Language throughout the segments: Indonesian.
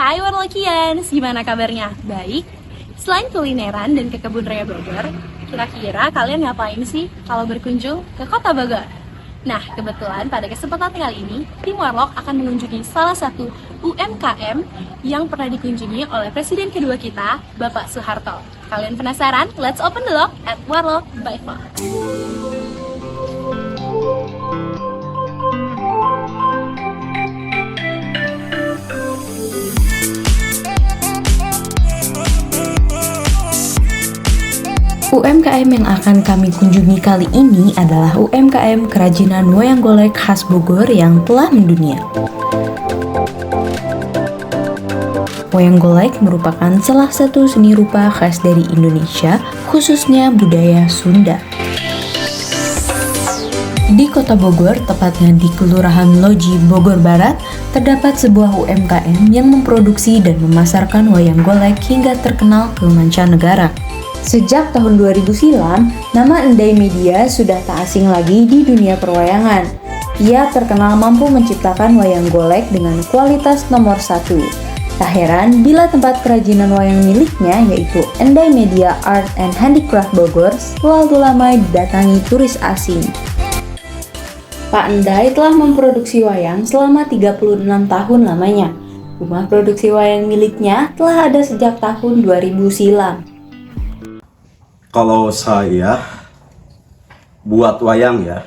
Hai Warlokians, gimana kabarnya? Baik? Selain kulineran dan ke Kebun Raya Bogor, kira-kira kalian ngapain sih kalau berkunjung ke Kota Bogor? Nah, kebetulan pada kesempatan kali ini, tim Warlock akan mengunjungi salah satu UMKM yang pernah dikunjungi oleh Presiden kedua kita, Bapak Soeharto. Kalian penasaran? Let's open the lock at Warlock by Fox. UMKM yang akan kami kunjungi kali ini adalah UMKM kerajinan wayang golek khas Bogor yang telah mendunia. Wayang golek merupakan salah satu seni rupa khas dari Indonesia, khususnya budaya Sunda. Di Kota Bogor, tepatnya di Kelurahan Loji, Bogor Barat, terdapat sebuah UMKM yang memproduksi dan memasarkan wayang golek hingga terkenal ke mancanegara. Sejak tahun 2000 silam, nama Endai Media sudah tak asing lagi di dunia perwayangan. Ia terkenal mampu menciptakan wayang golek dengan kualitas nomor 1. Tak heran bila tempat kerajinan wayang miliknya yaitu Endai Media Art and Handicraft Bogor selalu ramai didatangi turis asing. Pak Endai telah memproduksi wayang selama 36 tahun lamanya. Rumah produksi wayang miliknya telah ada sejak tahun 2000 silam. Kalau saya buat wayang ya,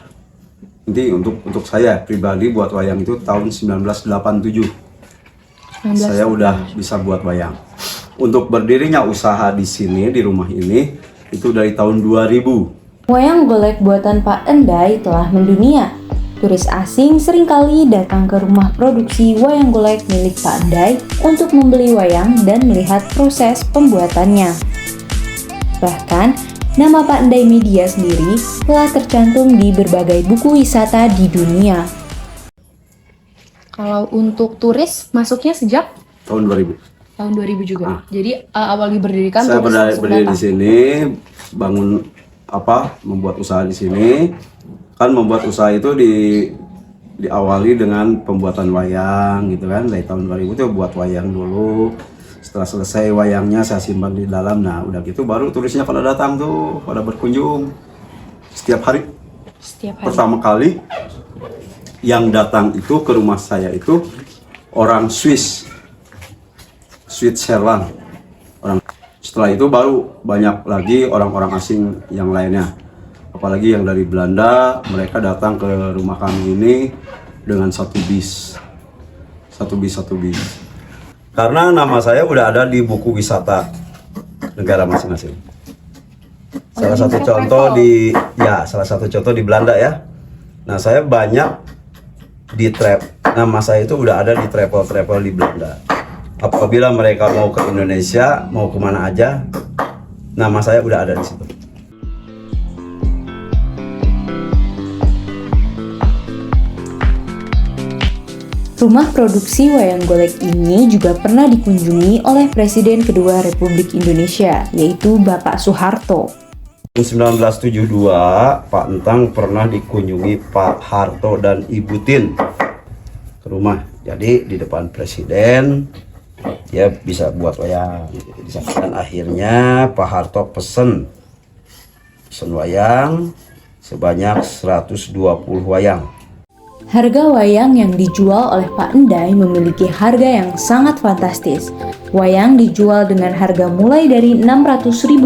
nanti untuk saya pribadi buat wayang itu tahun 1987. Saya udah bisa buat wayang. Untuk berdirinya usaha di sini, di rumah ini, itu dari tahun 2000. Wayang golek buatan Pak Endai telah mendunia. Turis asing seringkali datang ke rumah produksi wayang golek milik Pak Endai untuk membeli wayang dan melihat proses pembuatannya. Bahkan, nama Pak Endai Media sendiri telah tercantum di berbagai buku wisata di dunia. Kalau untuk turis, masuknya sejak Tahun 2000. tahun 2000 juga. Jadi awal diberdirikan Saya turis masuk berdiri berapa? di sini, membuat usaha di sini. Kan membuat usaha itu diawali dengan pembuatan wayang gitu kan. Dari tahun 2000 itu buat wayang dulu. Setelah selesai wayangnya saya simpan di dalam. Nah udah gitu baru turisnya pada datang tuh, pada berkunjung setiap hari. Setiap hari. Pertama kali yang datang itu ke rumah saya itu orang Switzerland. Setelah itu baru banyak lagi orang-orang asing yang lainnya. Apalagi yang dari Belanda, mereka datang ke rumah kami ini dengan satu bis. Karena nama saya udah ada di buku wisata negara masing-masing. Salah satu contoh di Belanda ya. Nah, saya banyak nama saya itu udah ada di travel di Belanda. Apabila mereka mau ke Indonesia, mau kemana aja, nama saya udah ada di situ. Rumah produksi wayang golek ini juga pernah dikunjungi oleh Presiden kedua Republik Indonesia, yaitu Bapak Soeharto. Tahun 1972, Pak Entang pernah dikunjungi Pak Harto dan Ibu Tin ke rumah. Jadi di depan Presiden, dia bisa buat wayang. Dan akhirnya Pak Harto pesen wayang sebanyak 120 wayang. Harga wayang yang dijual oleh Pak Endai memiliki harga yang sangat fantastis. Wayang dijual dengan harga mulai dari Rp600.000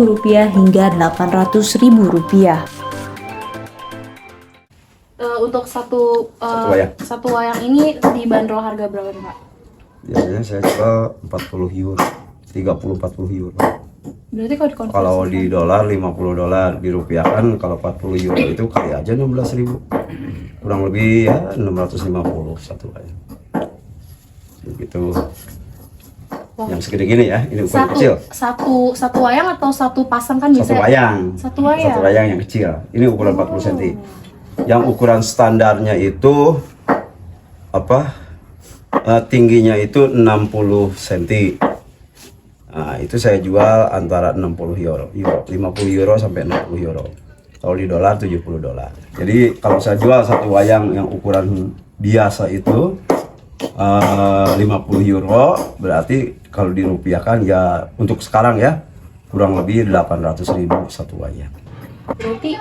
hingga Rp800.000. Untuk satu wayang ini dibanderol harga berapa nih Pak? Biasanya saya jual 40 euro, 30-40 euro. Berarti kalau dikonversi Kalau di dolar 50 dolar, dirupiahkan kalau 40 euro itu kali aja 16.000. Kurang lebih ya 650 satu wayang. Begitu. Wow. Yang segede gini ya, ini ukuran kecil. Satu wayang atau satu pasang kan Satu biasanya? wayang. Satu wayang. Satu wayang yang kecil. Ini ukuran 40 cm. Yang ukuran standarnya itu tingginya itu 60 cm. Nah, itu saya jual antara 60 euro, 50 euro sampai 60 euro. Kalau di dolar 70 dolar. Jadi kalau saya jual satu wayang yang ukuran biasa itu €50, berarti kalau dirupiahkan ya untuk sekarang ya kurang lebih 800.000 satu wayang. Berarti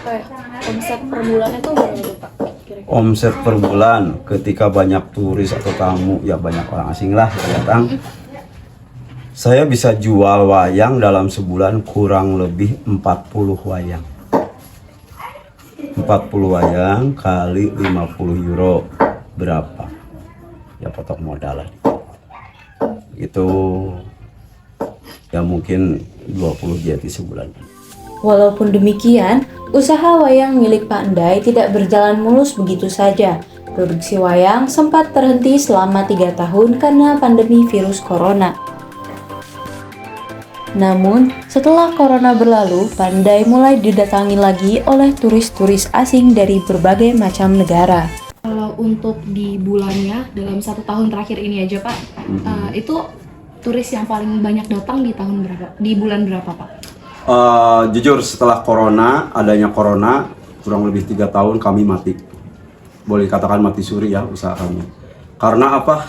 kayak omset per bulannya tuh berapa tuh, Pak? Kira-kira? Omset per bulan ketika banyak turis atau tamu, ya banyak orang asing lah yang datang, saya bisa jual wayang dalam sebulan kurang lebih 40 wayang. 40 wayang kali €50 berapa? Ya potong modal lah. Itu ya mungkin 20 JT sebulan. Walaupun demikian, usaha wayang milik Pak Endai tidak berjalan mulus begitu saja. Produksi wayang sempat terhenti selama 3 tahun karena pandemi virus corona. Namun, setelah corona berlalu, Pak Endai mulai didatangi lagi oleh turis-turis asing dari berbagai macam negara. Kalau untuk di bulannya dalam 1 tahun terakhir ini aja, Pak, itu turis yang paling banyak datang di tahun berapa? Di bulan berapa, Pak? Jujur setelah adanya corona kurang lebih 3 tahun kami mati, boleh katakan mati suri ya usaha kami. Karena apa?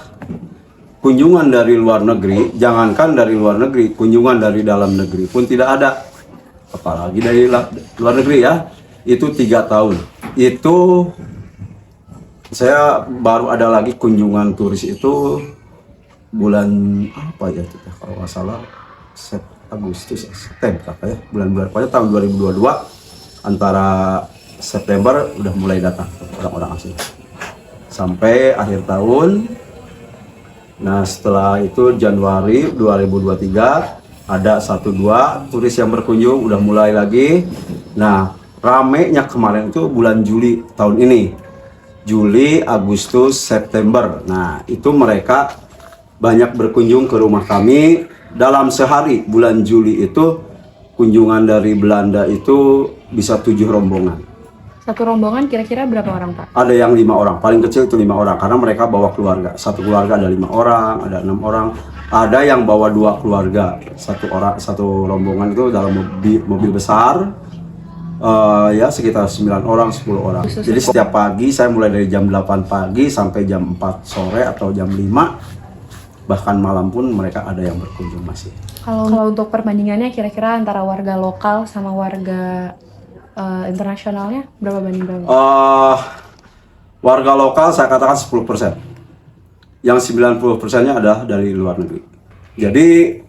Kunjungan dari luar negeri, jangankan dari luar negeri, kunjungan dari dalam negeri pun tidak ada, apalagi dari luar negeri ya. Itu 3 tahun. Itu saya baru ada lagi kunjungan turis itu bulan apa ya itu kalau nggak salah Agustus, September apa ya, bulan-bulan pokoknya tahun 2022 antara September udah mulai datang orang-orang asing sampai akhir tahun. Nah setelah itu Januari 2023 ada 1-2 turis yang berkunjung, udah mulai lagi. Nah ramenya kemarin itu bulan Juli tahun ini, Juli, Agustus, September. Nah itu mereka banyak berkunjung ke rumah kami. Dalam sehari bulan Juli itu kunjungan dari Belanda itu bisa 7 rombongan. Satu rombongan kira-kira berapa orang, Pak? Ada yang 5 orang, paling kecil itu 5 orang karena mereka bawa keluarga. Satu keluarga ada 5 orang, ada 6 orang. Ada yang bawa 2 keluarga, satu rombongan itu dalam mobil besar. Ya sekitar 9 orang, 10 orang. Jadi setiap pagi saya mulai dari jam 8 pagi sampai jam 4 sore atau jam 5. Bahkan malam pun mereka ada yang berkunjung masih. Kalau untuk perbandingannya kira-kira antara warga lokal sama warga internasionalnya berapa banding berapa? Warga lokal saya katakan 10%. Yang 90%-nya adalah dari luar negeri. Jadi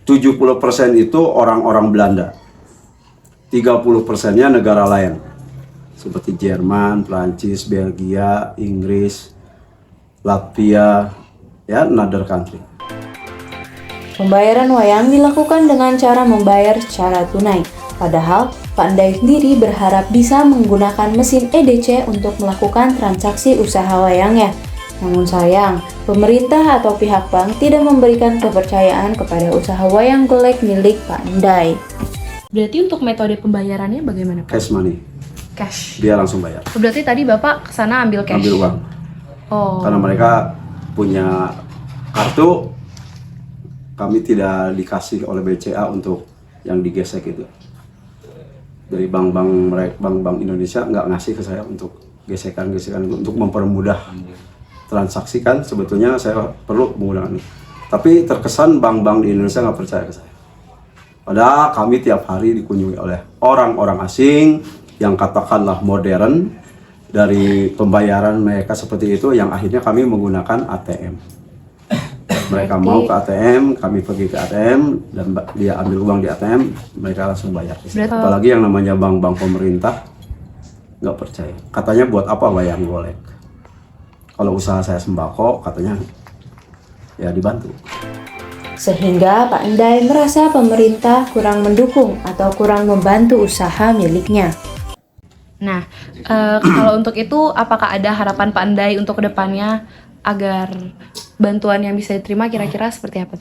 70% itu orang-orang Belanda. 30%-nya negara lain. Seperti Jerman, Prancis, Belgia, Inggris, Latvia, ya, another country. Pembayaran wayang dilakukan dengan cara membayar secara tunai. Padahal, Pak Endai sendiri berharap bisa menggunakan mesin EDC untuk melakukan transaksi usaha wayangnya. Namun sayang, pemerintah atau pihak bank tidak memberikan kepercayaan kepada usaha wayang golek milik Pak Endai. Berarti untuk metode pembayarannya bagaimana, Pak? Cash money. Cash. Dia langsung bayar. Berarti tadi Bapak kesana ambil cash? Ambil uang. Oh. Karena mereka punya kartu, kami tidak dikasih oleh BCA untuk yang digesek itu. Dari bank-bank Indonesia nggak ngasih ke saya untuk gesekan-gesekan untuk mempermudah transaksi kan sebetulnya saya perlu menggunakan itu. Tapi terkesan bank-bank di Indonesia nggak percaya ke saya. Padahal kami tiap hari dikunjungi oleh orang-orang asing yang katakanlah modern. Dari pembayaran mereka seperti itu yang akhirnya kami menggunakan ATM. Mereka mau ke ATM, kami pergi ke ATM dan dia ambil uang di ATM, mereka langsung bayar. Apalagi yang namanya bank-bank pemerintah nggak percaya. Katanya buat apa wayang golek? Kalau usaha saya sembako katanya ya dibantu. Sehingga Pak Endai merasa pemerintah kurang mendukung atau kurang membantu usaha miliknya. Nah, kalau untuk itu, apakah ada harapan Pak Endai untuk kedepannya agar bantuan yang bisa diterima kira-kira seperti apa?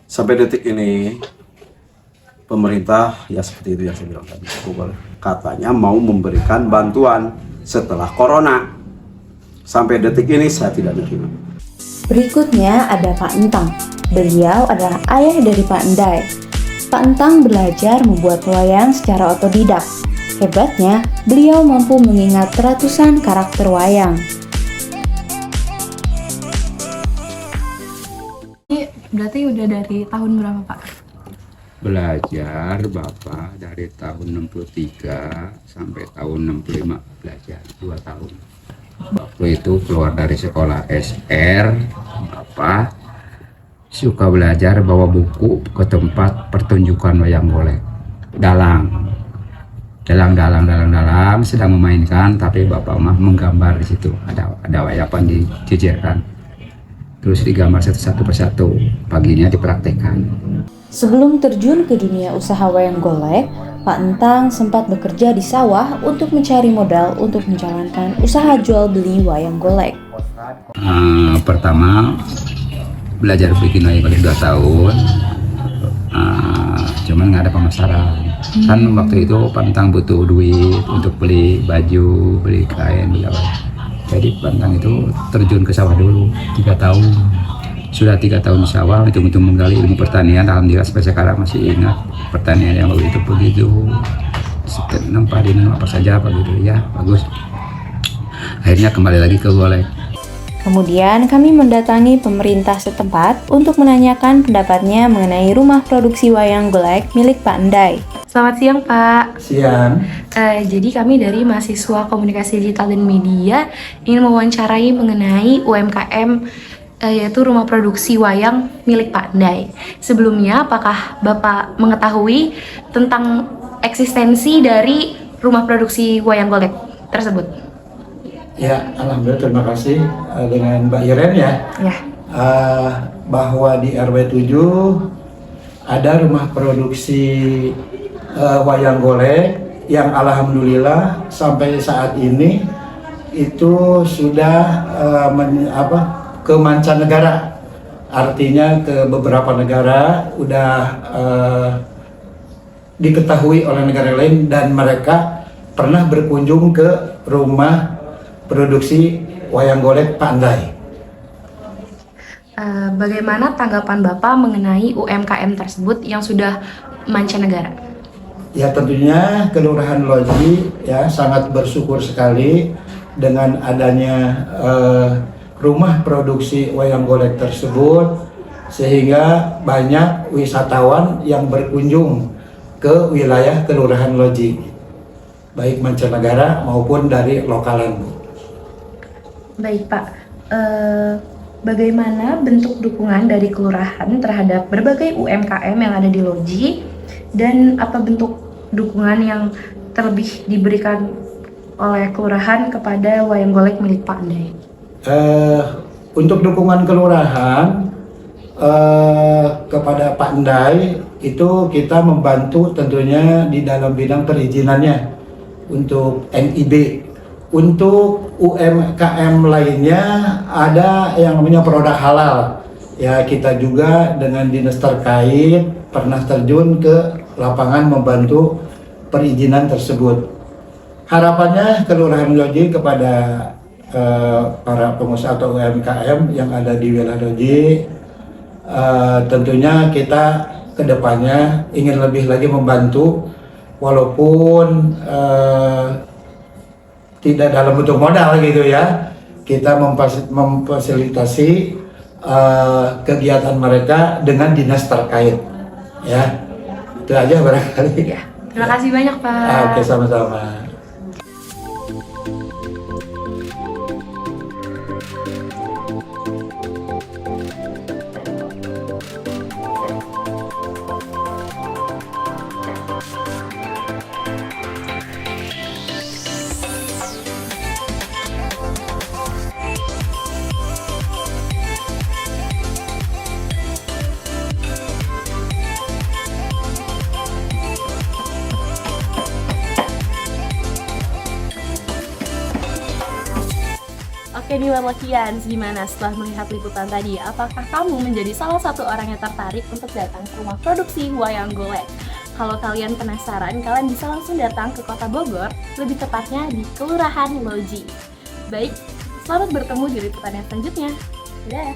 Sampai detik ini, pemerintah ya seperti itu yang saya bilang tadi, katanya mau memberikan bantuan setelah corona. Sampai detik ini saya tidak menerima. Berikutnya ada Pak Entang. Beliau adalah ayah dari Pak Endai. Pak Entang belajar membuat wayang secara otodidak. Hebatnya, beliau mampu mengingat ratusan karakter wayang. Berarti udah dari tahun berapa Pak? Belajar Bapak dari tahun 63 sampai tahun 65 belajar 2 tahun. Waktu itu keluar dari sekolah SR, Bapak suka belajar bawa buku ke tempat pertunjukan wayang golek. Dalang sedang memainkan, tapi Bapak mah menggambar di situ. Ada wayapan dijejerkan. Terus digambar satu persatu, paginya dipraktekkan. Sebelum terjun ke dunia usaha wayang golek, Pak Entang sempat bekerja di sawah untuk mencari modal untuk menjalankan usaha jual beli wayang golek. Pertama belajar bikin wayang golek 2 tahun, cuman nggak ada pemasaran. Kan waktu itu Pak Entang butuh duit untuk beli baju, beli kain, beli apa. Jadi Pak Entang itu terjun ke sawah dulu 3 tahun. Sudah 3 tahun di sawah, hitung-hitung menggali ilmu pertanian. Alhamdulillah sampai sekarang masih ingat pertanian yang begitu nanam padi, nanam apa saja begitu ya, bagus. Akhirnya kembali lagi ke golek. Kemudian kami mendatangi pemerintah setempat untuk menanyakan pendapatnya mengenai rumah produksi wayang golek milik Pak Endai. Selamat siang Pak. Siang. Jadi kami dari mahasiswa komunikasi digital dan media ingin mewawancarai mengenai UMKM yaitu rumah produksi wayang milik Pak Endai. Sebelumnya, apakah Bapak mengetahui tentang eksistensi dari rumah produksi wayang golek tersebut? Ya, alhamdulillah, terima kasih dengan Mbak Iren ya. Ya. Bahwa di RW 7 ada rumah produksi wayang golek yang alhamdulillah sampai saat ini itu sudah ke mancanegara, artinya ke beberapa negara udah diketahui oleh negara lain dan mereka pernah berkunjung ke rumah produksi wayang golek Pak Endai. Bagaimana tanggapan Bapak mengenai UMKM tersebut yang sudah mancanegara? Ya tentunya Kelurahan Loji ya sangat bersyukur sekali dengan adanya rumah produksi wayang golek tersebut, sehingga banyak wisatawan yang berkunjung ke wilayah Kelurahan Loji, baik mancanegara maupun dari lokalan. Baik Pak, bagaimana bentuk dukungan dari kelurahan terhadap berbagai UMKM yang ada di Loji, dan apa bentuk dukungan yang terlebih diberikan oleh kelurahan kepada wayang golek milik Pak Endai? Untuk dukungan kelurahan kepada Pak Endai itu kita membantu tentunya di dalam bidang perizinannya untuk NIB. Untuk UMKM lainnya ada yang namanya produk halal. Ya kita juga dengan dinas terkait pernah terjun ke lapangan membantu perizinan tersebut. Harapannya Kelurahan Loji kepada para pengusaha atau UMKM yang ada di wilayah Loji, tentunya kita kedepannya ingin lebih lagi membantu, walaupun tidak dalam bentuk modal gitu ya, kita memfasilitasi kegiatan mereka dengan dinas terkait ya, itu aja barangkali. Ya, terima kasih banyak Pak. Oke, sama-sama. Oke nih Warlokians, gimana setelah melihat liputan tadi? Apakah kamu menjadi salah satu orang yang tertarik untuk datang ke rumah produksi wayang golek? Kalau kalian penasaran, kalian bisa langsung datang ke Kota Bogor, lebih tepatnya di Kelurahan Loji. Baik, selamat bertemu di liputan yang selanjutnya. Dadah!